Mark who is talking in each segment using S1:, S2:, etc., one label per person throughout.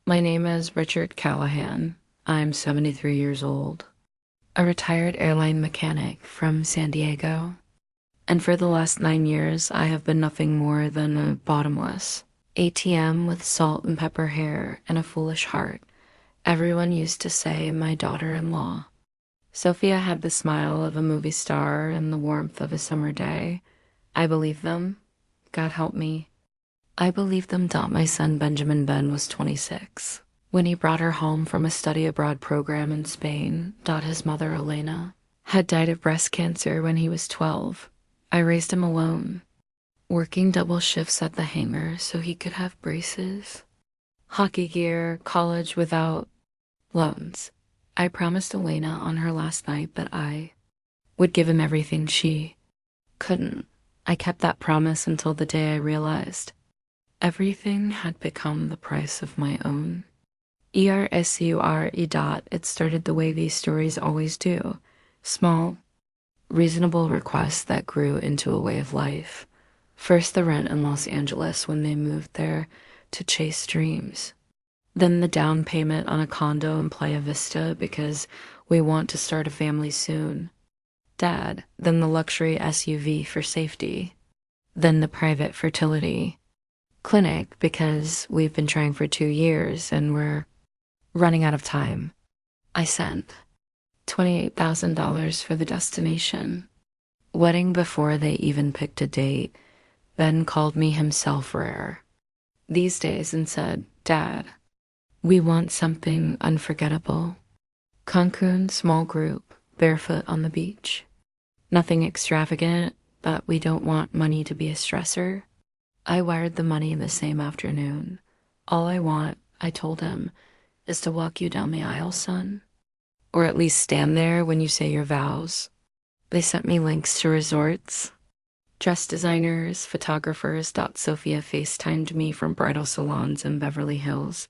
S1: My name is Richard Callahan. I'm 73 years old, a retired airline mechanic from San Diego. And for the last 9 years, I have been nothing more than a bottomless ATM with salt and pepper hair and a foolish heart. Everyone used to say my daughter-in-law. Sophia had the smile of a movie star and the warmth of a summer day. I believe them. God help me. I believe them. My son Benjamin Ben was 26 when he brought her home from a study abroad program in Spain. His mother Elena had died of breast cancer when he was 12. I raised him alone, working double shifts at the hangar so he could have braces, hockey gear, college without loans. I promised Elena on her last night that I would give him everything she couldn't. I kept that promise until the day I realized everything had become the price of my own. ERSURE. It started the way these stories always do. Small, reasonable requests that grew into a way of life. First the rent in Los Angeles when they moved there to chase dreams. Then the down payment on a condo in Playa Vista because we want to start a family soon. Dad. Then the luxury SUV for safety. Then the private fertility clinic because we've been trying for 2 years and we're running out of time. I sent $28,000 for the destination. Wedding before they even picked a date. Ben called me himself rare these days and said, Dad, we want something unforgettable. Cancún, small group, barefoot on the beach. Nothing extravagant, but we don't want money to be a stressor. I wired the money the same afternoon. All I want, I told him, is to walk you down the aisle, son. Or at least stand there when you say your vows. They sent me links to resorts, dress designers, photographers. Sophia FaceTimed me from bridal salons in Beverly Hills,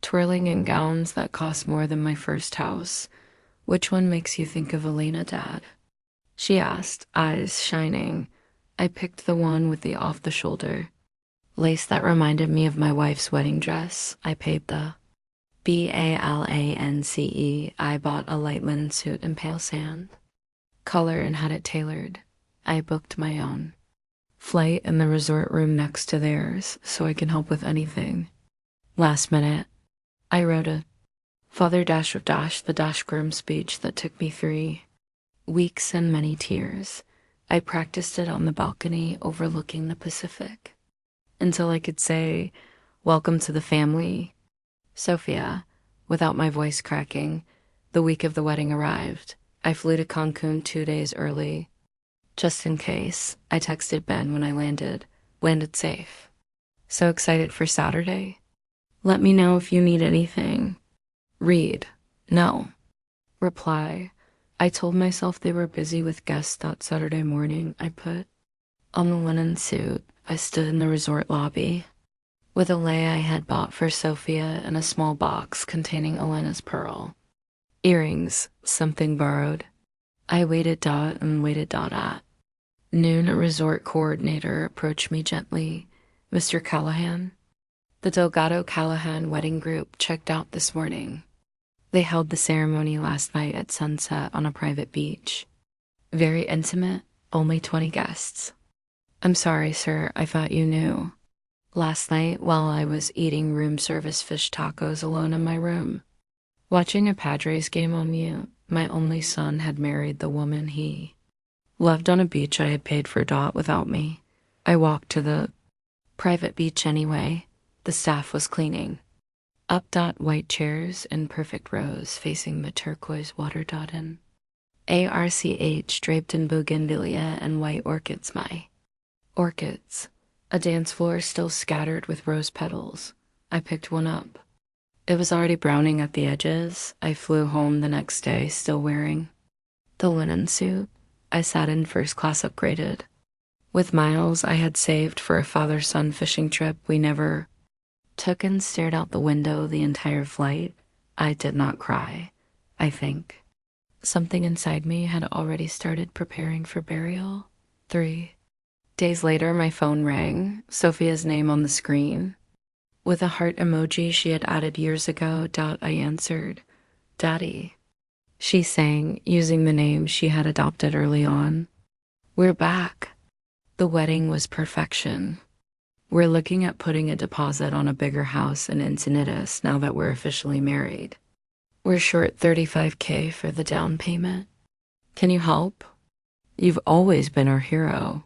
S1: twirling in gowns that cost more than my first house. Which one makes you think of Elena, Dad? She asked, eyes shining. I picked the one with the off-the-shoulder lace that reminded me of my wife's wedding dress. I paid the BALANCE. I bought a light linen suit in pale sand color and had it tailored. I booked my own flight in the resort room next to theirs so I can help with anything. Last minute, I wrote a Father the groom speech that took me 3 weeks and many tears. I practiced it on the balcony overlooking the Pacific until I could say, welcome to the family, Sophia, without my voice cracking. The week of the wedding arrived. I flew to Cancun 2 days early, just in case. I texted Ben when I landed safe. So excited for Saturday. Let me know if you need anything. Read. No. Reply. I told myself they were busy with guests that Saturday morning. I put on the linen suit. I stood in the resort lobby with a lei I had bought for Sophia and a small box containing Elena's pearl earrings, something borrowed. I waited and waited at noon. A resort coordinator approached me gently. Mr. Callahan? The Delgado Callahan wedding group checked out this morning. They held the ceremony last night at sunset on a private beach. Very intimate, only 20 guests. I'm sorry, sir, I thought you knew. Last night, while I was eating room service fish tacos alone in my room, watching a Padres game on mute, my only son had married the woman he loved on a beach I had paid for without me. I walked to the private beach anyway. The staff was cleaning up. White chairs in perfect rows facing the turquoise water. In ARCH draped in bougainvillea and white orchids. My orchids. A dance floor still scattered with rose petals. I picked one up. It was already browning at the edges. I flew home the next day still wearing the linen suit. I sat in first class upgraded with miles I had saved for a father-son fishing trip we never took, and stared out the window the entire flight. I did not cry, I think. Something inside me had already started preparing for burial. 3 days later, my phone rang, Sophia's name on the screen. With a heart emoji she had added years ago, I answered, Daddy. She sang, using the name she had adopted early on. We're back. The wedding was perfection. We're looking at putting a deposit on a bigger house in Encinitas now that we're officially married. We're short $35K for the down payment. Can you help? You've always been our hero.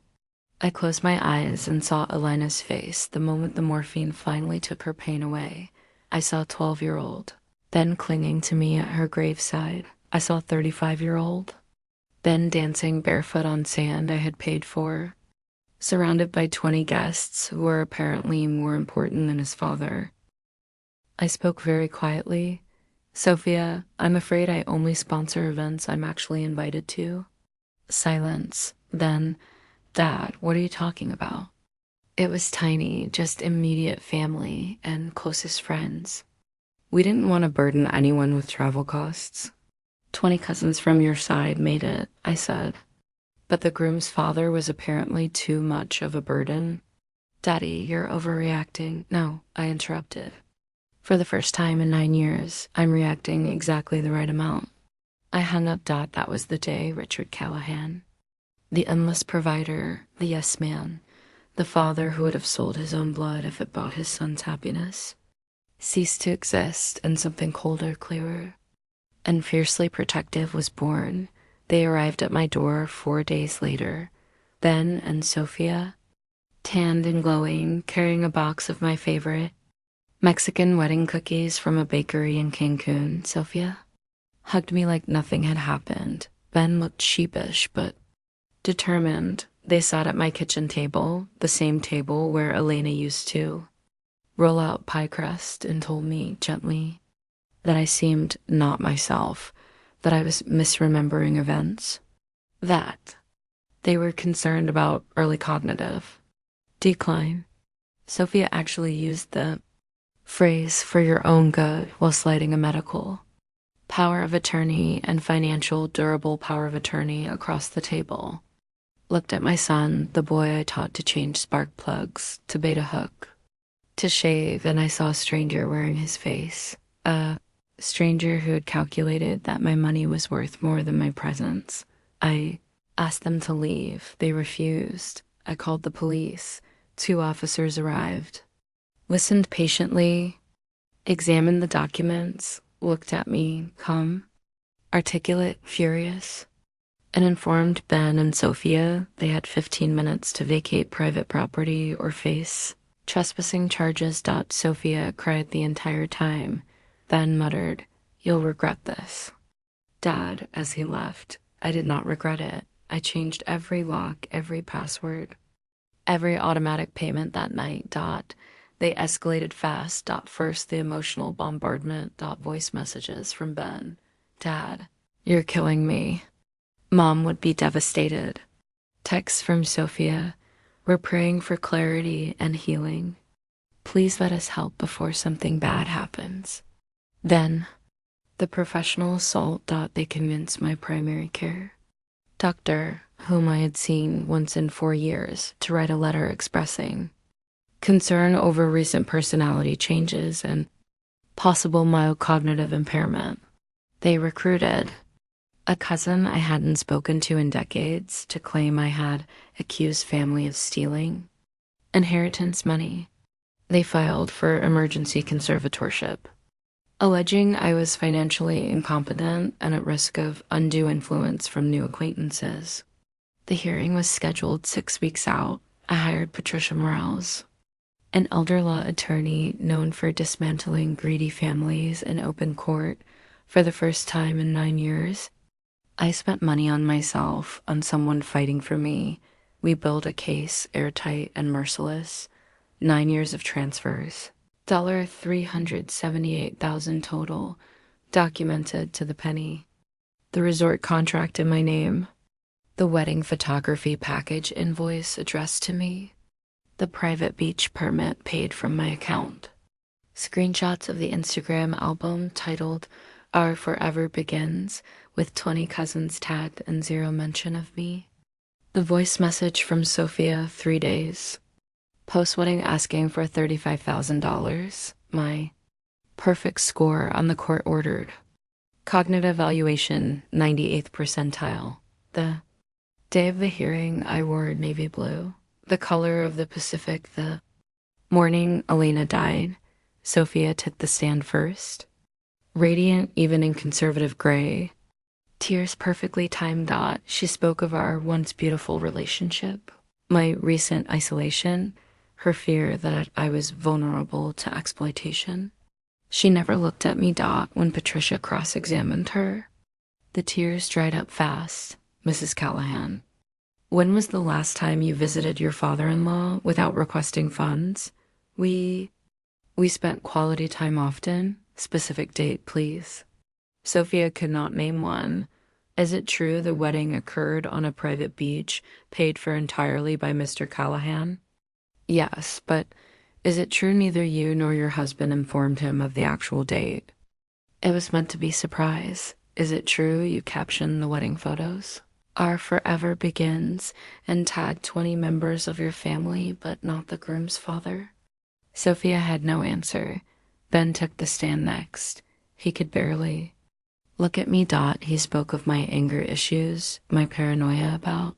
S1: I closed my eyes and saw Elena's face the moment the morphine finally took her pain away. I saw 12-year-old, then clinging to me at her graveside. I saw 35-year-old, then dancing barefoot on sand I had paid for, surrounded by 20 guests who were apparently more important than his father. I spoke very quietly. Sophia, I'm afraid I only sponsor events I'm actually invited to. Silence. Then, Dad, what are you talking about? It was tiny, just immediate family and closest friends. We didn't want to burden anyone with travel costs. 20 cousins from your side made it, I said. But the groom's father was apparently too much of a burden. Daddy, you're overreacting. No, I interrupted. For the first time in 9 years, I'm reacting exactly the right amount. I hung up. That was the day Richard Callahan. The endless provider, the yes man, the father who would have sold his own blood if it bought his son's happiness, ceased to exist, and something colder, clearer, and fiercely protective was born. They arrived at my door 4 days later. Ben and Sophia, tanned and glowing, carrying a box of my favorite Mexican wedding cookies from a bakery in Cancún. Sophia hugged me like nothing had happened. Ben looked sheepish, but determined. They sat at my kitchen table, the same table where Elena used to roll out pie crust, and told me gently that I seemed not myself, that I was misremembering events, that they were concerned about early cognitive decline. Sophia actually used the phrase "for your own good" while slighting a medical power of attorney and financial durable power of attorney across the table. Looked at my son, the boy I taught to change spark plugs, to bait a hook, to shave, and I saw a stranger wearing his face. A stranger who had calculated that my money was worth more than my presence. I asked them to leave. They refused. I called the police. 2 officers arrived, listened patiently, examined the documents, looked at me, calm, articulate, furious, and informed Ben and Sophia they had 15 minutes to vacate private property or face trespassing charges. Sophia cried the entire time, then muttered, "You'll regret this." Dad, as he left, I did not regret it. I changed every lock, every password, every automatic payment that night. They escalated fast. First, the emotional bombardment. Voice messages from Ben. Dad, you're killing me. Mom would be devastated. Texts from Sophia. We're praying for clarity and healing. Please let us help before something bad happens. Then, the professional assault. They convinced my primary care doctor, whom I had seen once in 4 years, to write a letter expressing concern over recent personality changes and possible mild cognitive impairment. They recruited a cousin I hadn't spoken to in decades to claim I had accused family of stealing inheritance money. They filed for emergency conservatorship, alleging I was financially incompetent and at risk of undue influence from new acquaintances. The hearing was scheduled 6 weeks out. I hired Patricia Morales, an elder law attorney known for dismantling greedy families in open court for the first time in 9 years. I spent money on myself, on someone fighting for me. We built a case airtight and merciless. 9 years of transfers. $378,000 total, documented to the penny. The resort contract in my name. The wedding photography package invoice addressed to me. The private beach permit paid from my account. Screenshots of the Instagram album titled Our Forever Begins, with 20 cousins tagged and 0 mention of me. The voice message from Sophia 3 days Post-wedding asking for $35,000. My perfect score on the court-ordered. Cognitive evaluation, 98th percentile. The day of the hearing, I wore navy blue, the color of the Pacific. The morning Elena died, Sophia took the stand first. Radiant, even in conservative gray. Tears perfectly timed. She spoke of our once beautiful relationship, my recent isolation, her fear that I was vulnerable to exploitation. She never looked at me. When Patricia cross-examined her. The tears dried up fast. Mrs. Callahan. When was the last time you visited your father-in-law without requesting funds? We spent quality time often. Specific date, please. Sophia could not name one. Is it true the wedding occurred on a private beach, paid for entirely by Mr. Callahan? Yes, but is it true neither you nor your husband informed him of the actual date? It was meant to be surprise. Is it true you captioned the wedding photos? Our forever begins and tagged 20 members of your family, but not the groom's father? Sophia had no answer. Ben took the stand next. He could barely look at me. He spoke of my anger issues, my paranoia about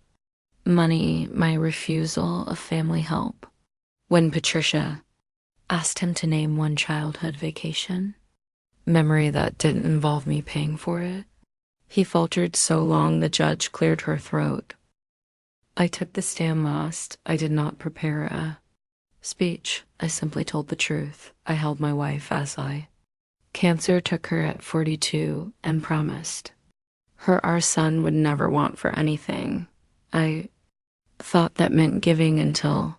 S1: money, my refusal of family help. When Patricia asked him to name one childhood vacation, memory that didn't involve me paying for it, he faltered so long the judge cleared her throat. I took the stand last. I did not prepare a speech. I simply told the truth. I held my wife as cancer took her at 42 and promised her our son would never want for anything. I thought that meant giving until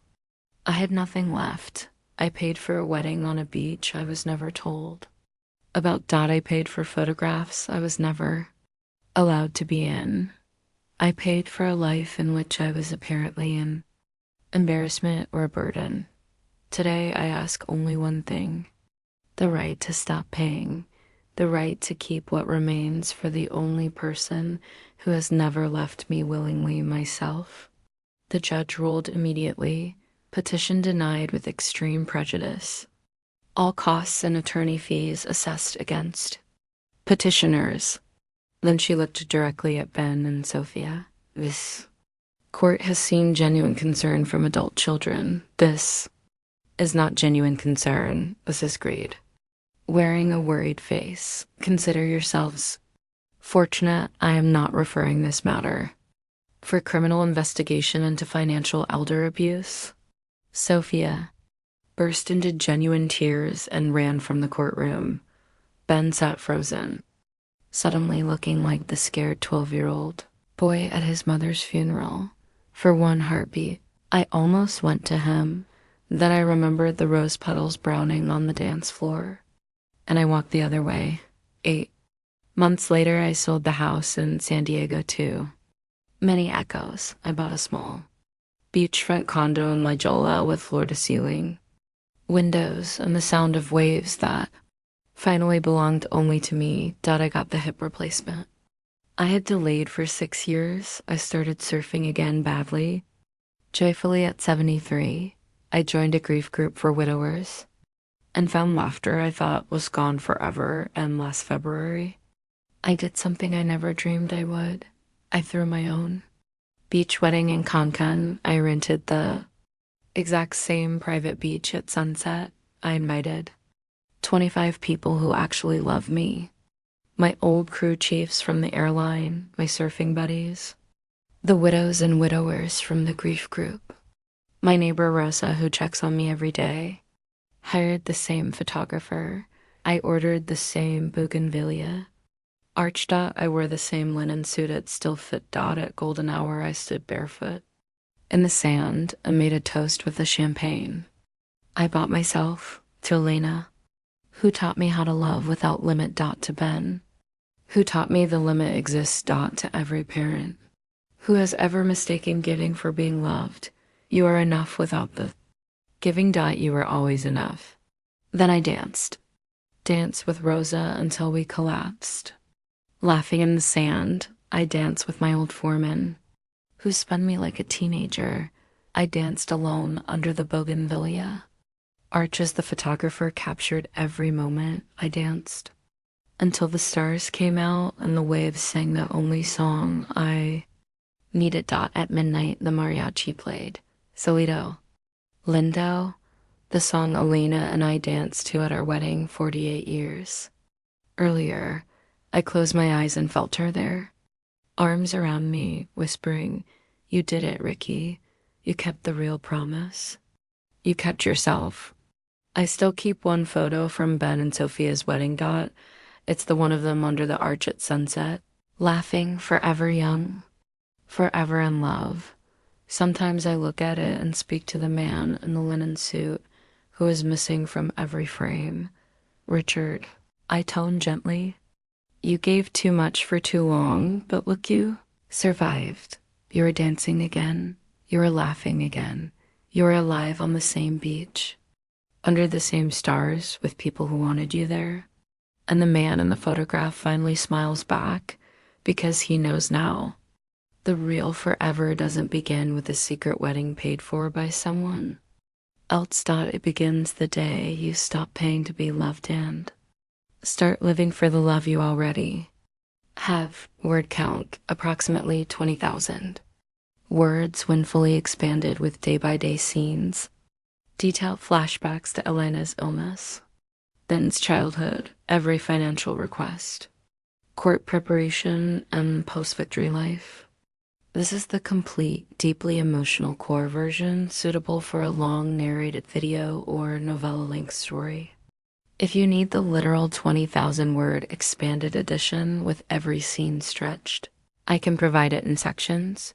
S1: I had nothing left. I paid for a wedding on a beach I was never told about. I paid for photographs I was never allowed to be in. I paid for a life in which I was apparently an embarrassment or a burden. Today I ask only one thing: the right to stop paying, the right to keep what remains for the only person who has never left me willingly, myself. The judge ruled immediately. Petition denied with extreme prejudice. All costs and attorney fees assessed against petitioners. Then she looked directly at Ben and Sophia. This court has seen genuine concern from adult children. This is not genuine concern. This is greed. Wearing a worried face. Consider yourselves fortunate I am not referring this matter for criminal investigation into financial elder abuse. Sophia burst into genuine tears and ran from the courtroom. Ben sat frozen, suddenly looking like the scared 12-year-old boy at his mother's funeral. For one heartbeat, I almost went to him. Then I remembered the rose petals browning on the dance floor, and I walked the other way. 8 months later, I sold the house in San Diego too. Many echoes. I bought a small beachfront condo in La Jolla with floor-to-ceiling windows and the sound of waves that finally belonged only to me. I got the hip replacement I had delayed for 6 years. I started surfing again badly. Joyfully at 73, I joined a grief group for widowers and found laughter I thought was gone forever. And last February, I did something I never dreamed I would. I threw my own beach wedding in Cancún. I rented the exact same private beach at sunset. I invited 25 people who actually love me. My old crew chiefs from the airline, my surfing buddies, the widows and widowers from the grief group. My neighbor Rosa, who checks on me every day, hired the same photographer. I ordered the same bougainvillea. Arched. I wore the same linen suit at Still Fit. At golden hour, I stood barefoot in the sand and made a toast with the champagne. I bought myself to Elena, who taught me how to love without limit. To Ben, who taught me the limit exists. To every parent who has ever mistaken giving for being loved. You are enough without the giving. You are always enough. Then I danced with Rosa until we collapsed. Laughing in the sand, I danced with my old foreman, who spun me like a teenager. I danced alone under the bougainvillea. Arches the photographer captured every moment I danced, until the stars came out and the waves sang the only song I needed. At midnight, the mariachi played. Solito. Lindo, the song Elena and I danced to at our wedding 48 years. Earlier, I closed my eyes and felt her there, arms around me, whispering, "You did it, Ricky. You kept the real promise. You kept yourself." I still keep one photo from Ben and Sophia's wedding. It's the one of them under the arch at sunset, laughing, forever young, forever in love. Sometimes I look at it and speak to the man in the linen suit who is missing from every frame. "Richard," I tone gently, "you gave too much for too long, but look, you survived. You are dancing again. You are laughing again. You are alive on the same beach, under the same stars with people who wanted you there." And the man in the photograph finally smiles back because he knows now. The real forever doesn't begin with a secret wedding paid for by someone else. It begins the day you stop paying to be loved and start living for the love you already have. Word count, approximately 20,000. Words when fully expanded with day-by-day scenes. Detailed flashbacks to Elena's illness, Ben's childhood, every financial request, court preparation, and post-victory life. This is the complete, deeply emotional core version suitable for a long narrated video or novella-length story. If you need the literal 20,000 word expanded edition with every scene stretched, I can provide it in sections.